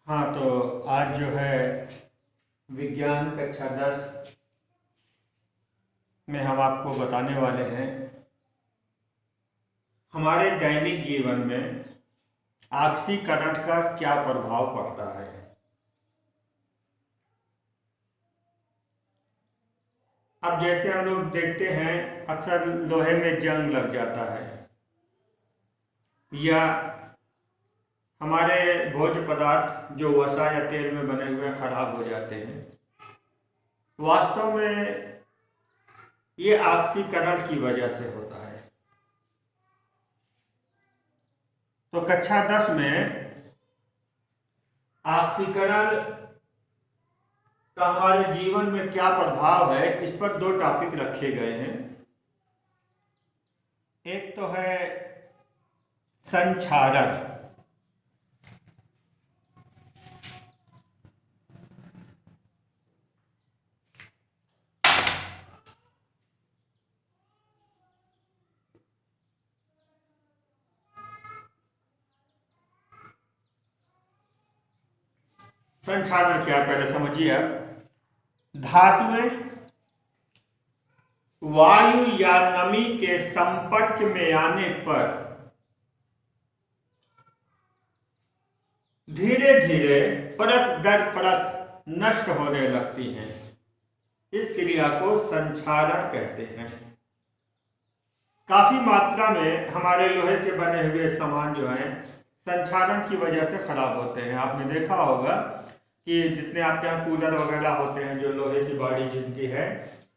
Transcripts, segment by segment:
हाँ, तो आज जो है विज्ञान कक्षा 10 में हम आपको बताने वाले हैं हमारे दैनिक जीवन में ऑक्सीकरण का क्या प्रभाव पड़ता है। अब जैसे हम लोग देखते हैं अक्सर लोहे में जंग लग जाता है या हमारे भोज्य पदार्थ जो वसा या तेल में बने हुए खराब हो जाते हैं। वास्तव में ये ऑक्सीकरण की वजह से होता है। तो कक्षा 10 में ऑक्सीकरण का हमारे जीवन में क्या प्रभाव है, इस पर दो टॉपिक रखे गए हैं। एक तो है संक्षारक। संक्षारण क्या, पहले समझिए। आप धातुएं वायु या नमी के संपर्क में आने पर धीरे धीरे परत दर परत नष्ट होने लगती हैं। इस क्रिया को संक्षारण कहते हैं। काफी मात्रा में हमारे लोहे के बने हुए सामान जो हैं संक्षारण की वजह से खराब होते हैं। आपने देखा होगा कि जितने आपके यहाँ कूलर वगैरह होते हैं जो लोहे की बॉडी जिनकी है,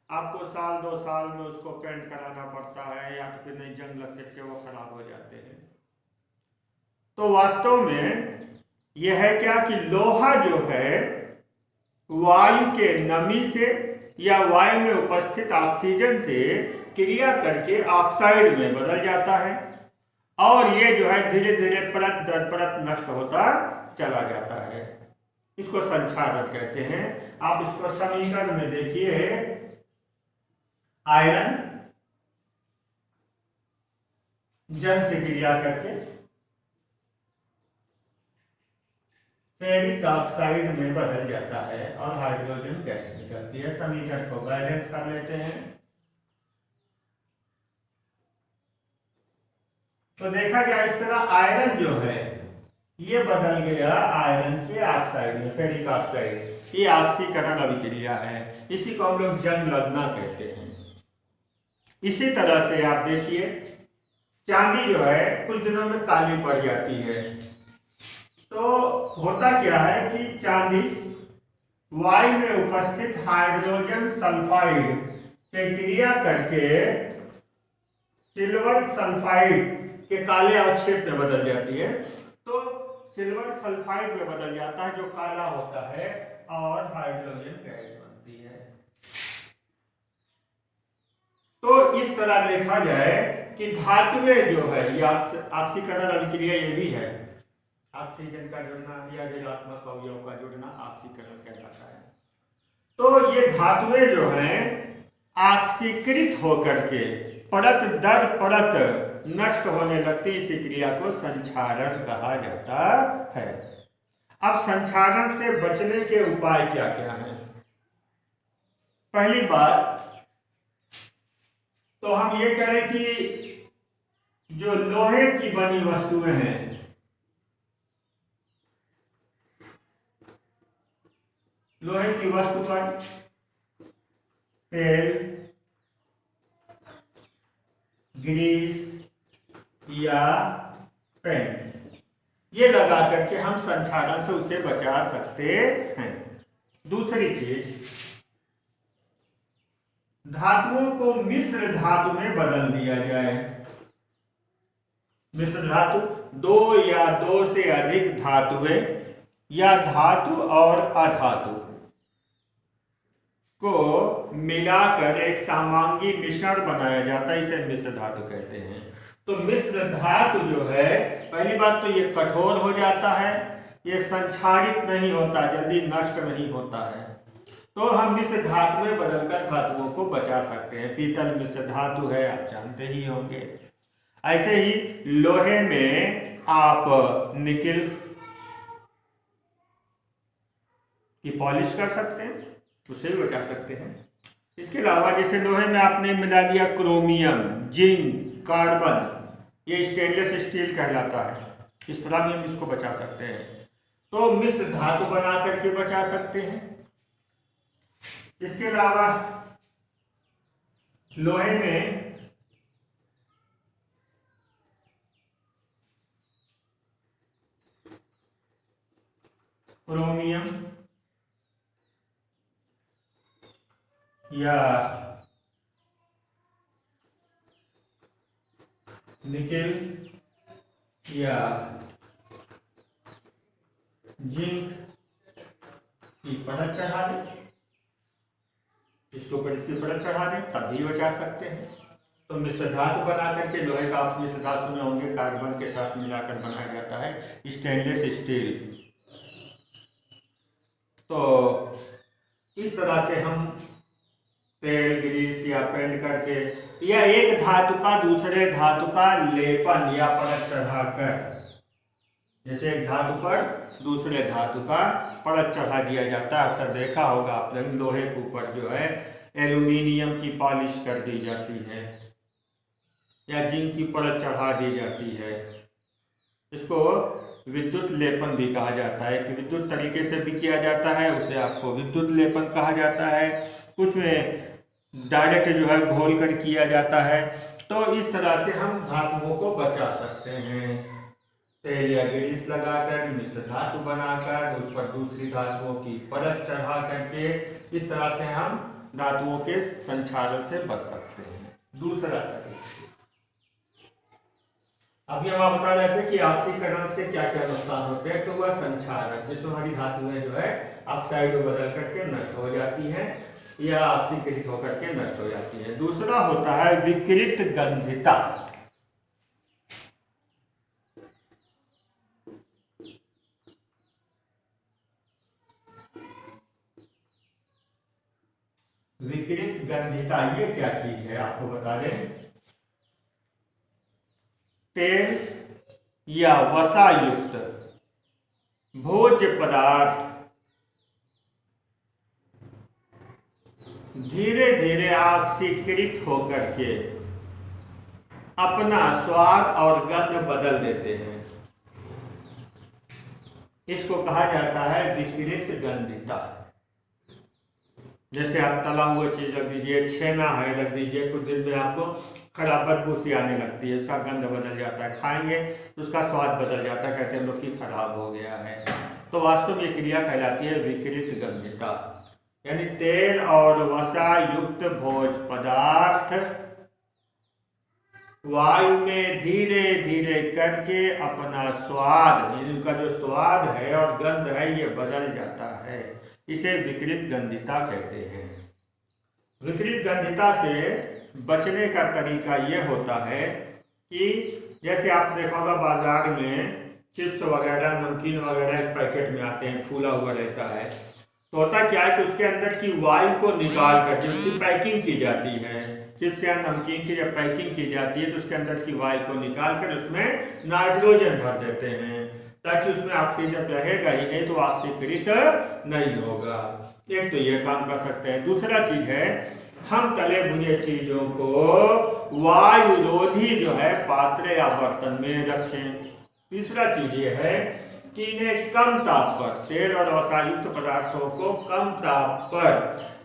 आपको साल 2 साल में उसको पेंट कराना पड़ता है या तो फिर नहीं जंग लग करके वो खराब हो जाते हैं। तो वास्तव में यह है क्या कि लोहा जो है वायु के नमी से या वायु में उपस्थित ऑक्सीजन से क्रिया करके ऑक्साइड में बदल जाता है और ये जो है धीरे धीरे परत दर परत नष्ट होता चला जाता है। इसको संक्षारण कहते हैं। आप इसको समीकरण में देखिए, आयरन जंग से क्रिया करके फेरिक ऑक्साइड में बदल जाता है और हाइड्रोजन गैस निकलती है। समीकरण को बैलेंस कर लेते हैं तो देखा गया इस तरह आयरन जो है ये बदल गया आयरन के ऑक्साइड में, फेरिक ऑक्साइड। ये ऑक्सीकरण अभिक्रिया है। इसी को हम लोग जंग लगना कहते हैं। इसी तरह से आप देखिए चांदी जो है कुछ दिनों में काली पड़ जाती है। तो होता क्या है कि चांदी वायु में उपस्थित हाइड्रोजन सल्फाइड से क्रिया करके सिल्वर सल्फाइड के काले अवक्षेप में बदल जाती है। तो सिल्वर सल्फाइड में बदल जाता है जो काला होता है और हाइड्रोजन गैस बनती है। तो इस तरह देखा जाए कि धातुएं जो है ये ऑक्सीकरण अभिक्रिया ये भी है। ऑक्सीजन का जुड़ना या ऋणात्मक अवयव का जुड़ना ऑक्सीकरण कहलाता है। तो ये धातुएं जो हैं ऑक्सीकृत होकर के परत दर परत नष्ट होने लगती। इसी क्रिया को संक्षारण कहा जाता है। अब संक्षारण से बचने के उपाय क्या क्या हैं? पहली बात तो हम ये करें कि जो लोहे की बनी वस्तुएं हैं, लोहे की वस्तु पर तेल, ग्रीस या पेंट ये लगा करके हम संक्षारण से उसे बचा सकते हैं। दूसरी चीज, धातुओं को मिश्र धातु में बदल दिया जाए। मिश्र धातु दो या दो से अधिक धातुएं या धातु और अधातु को मिलाकर एक समांगी मिश्रण बनाया जाता है। इसे मिश्र धातु कहते हैं। तो मिश्र धातु जो है, पहली बात तो ये कठोर हो जाता है, ये संक्षारित नहीं होता, जल्दी नष्ट नहीं होता है। तो हम मिश्र धातु में बदलकर धातुओं को बचा सकते हैं। पीतल मिश्र धातु है, आप जानते ही होंगे। ऐसे ही लोहे में आप निकिल की पॉलिश कर सकते हैं, उसे भी बचा सकते हैं। इसके अलावा जैसे लोहे में आपने मिला दिया क्रोमियम, जिंक, कार्बन, ये स्टेनलेस स्टील कहलाता है, इस तरह भी हम इसको बचा सकते हैं। तो मिश्र धातु बना करके बचा सकते हैं। इसके अलावा लोहे में क्रोमियम या निकेल या जिंक की परत चढ़ा दें, इसके ऊपर इसकी परत चढ़ा दें, तब भी बचा सकते हैं। तो मिश्र धातु बना करके, लोहे का आप मिश्र धातु में होंगे, कार्बन के साथ मिलाकर बनाया जाता है स्टेनलेस स्टील। तो इस तरह से हम तेल, ग्रीस या पेंट करके या एक धातु का दूसरे धातु का लेपन या परत चढ़ाकर, जैसे एक धातु पर दूसरे धातु का परत चढ़ा दिया जाता है। अक्सर देखा होगा आपने, लोहे के ऊपर जो है एल्यूमिनियम की पॉलिश कर दी जाती है या जिंक की परत चढ़ा दी जाती है। इसको विद्युत लेपन भी कहा जाता है कि विद्युत तरीके से भी किया जाता है, उसे आपको विद्युत लेपन कहा जाता है। कुछ में डायरेक्ट जो है घोल कर किया जाता है। तो इस तरह से हम धातुओं को बचा सकते हैं। तेल या ग्रीस लगाकर, मिश्र धातु बनाकर, उस पर दूसरी धातुओं की परत चढ़ा करके, इस तरह से हम धातुओं के संक्षारण से बच सकते हैं। दूसरा तरीका, अभी हम आप बता रहे थे कि ऑक्सीकरण से क्या क्या नुकसान होते हैं। तो वह संक्षारण, जिसमें हमारी धातुएं जो है ऑक्साइड में बदल करके नष्ट हो जाती हैं या ऑक्सीकृत होकर के नष्ट हो जाती है। दूसरा होता है विकृत गंधिता। विकृत गंधिता ये क्या चीज है आपको बता दें। तेल या वसा युक्त भोज्य पदार्थ धीरे धीरे ऑक्सीकृत होकर के अपना स्वाद और गंध बदल देते हैं। इसको कहा जाता है विकृत गंधिता। जैसे आप तला हुआ चीज रख दीजिए, छेना है रख दीजिए, कुछ दिन में आपको खराब बदबू सी आने लगती है, उसका गंध बदल जाता है, खाएंगे तो उसका स्वाद बदल जाता है, कहते हैं लोग कि खराब हो गया है। तो वास्तव में ये क्रिया कहलाती है विकृत गंधिता। यानी तेल और वसा युक्त भोज्य पदार्थ वायु में धीरे धीरे करके अपना स्वाद, इनका जो स्वाद है और गंध है ये बदल जाता है। इसे विकृत गंधिता कहते हैं। विकृत गंधिता से बचने का तरीका ये होता है कि जैसे आप देखा होगा बाजार में चिप्स वगैरह, नमकीन वगैरह एक पैकेट में आते हैं, फूला हुआ रहता है। तो होता क्या है कि उसके अंदर की वायु को निकाल कर जब उसकी पैकिंग की जाती है, चिप्स या नमकीन की जब पैकिंग की जाती है तो उसके अंदर की वायु को निकाल कर उसमें नाइट्रोजन भर देते हैं ताकि उसमें ऑक्सीजन रहेगा ही नहीं, तो ऑक्सीकृत नहीं होगा। एक तो ये काम कर सकते हैं। दूसरा चीज है, हम तले भुने चीजों को वायुरोधी जो है पात्र या बर्तन में रखें। तीसरा चीज ये है कि इन्हें कम ताप पर, तेल और वसायुक्त पदार्थों को कम ताप पर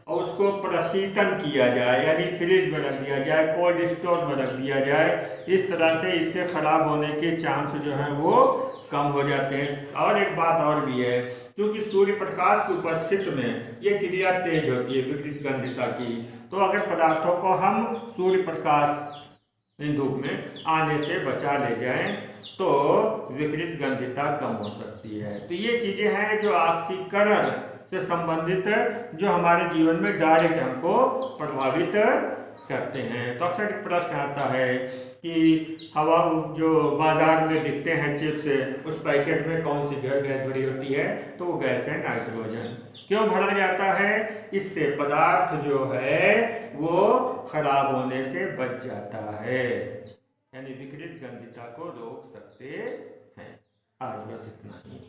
और उसको प्रशीतन किया जाए, यानी फ्रिज में रख दिया जाए, कोल्ड स्टोर में रख दिया जाए। इस तरह से इसके खराब होने के चांस जो है वो कम हो जाते हैं। और एक बात और भी है, क्योंकि सूर्य प्रकाश की उपस्थिति में ये क्रिया तेज होती है विकृत गंधिता की, तो अगर पदार्थों को हम सूर्य प्रकाश धूप में आने से बचा ले जाएं तो विकृत गंधिता कम हो सकती है। तो ये चीजें हैं जो ऑक्सीकरण से संबंधित जो हमारे जीवन में डायरेक्ट हमको प्रभावित करते हैं। तो अक्सर प्रश्न आता है कि हवा जो बाजार में बिकते हैं चिप्स, उस पैकेट में कौन सी गैस भरी होती है, तो वो गैस है नाइट्रोजन। क्यों भरा जाता है? इससे पदार्थ जो है वो खराब होने से बच जाता है, यानी विकृत गंधिता को रोक सकते हैं। आज बस इतना ही।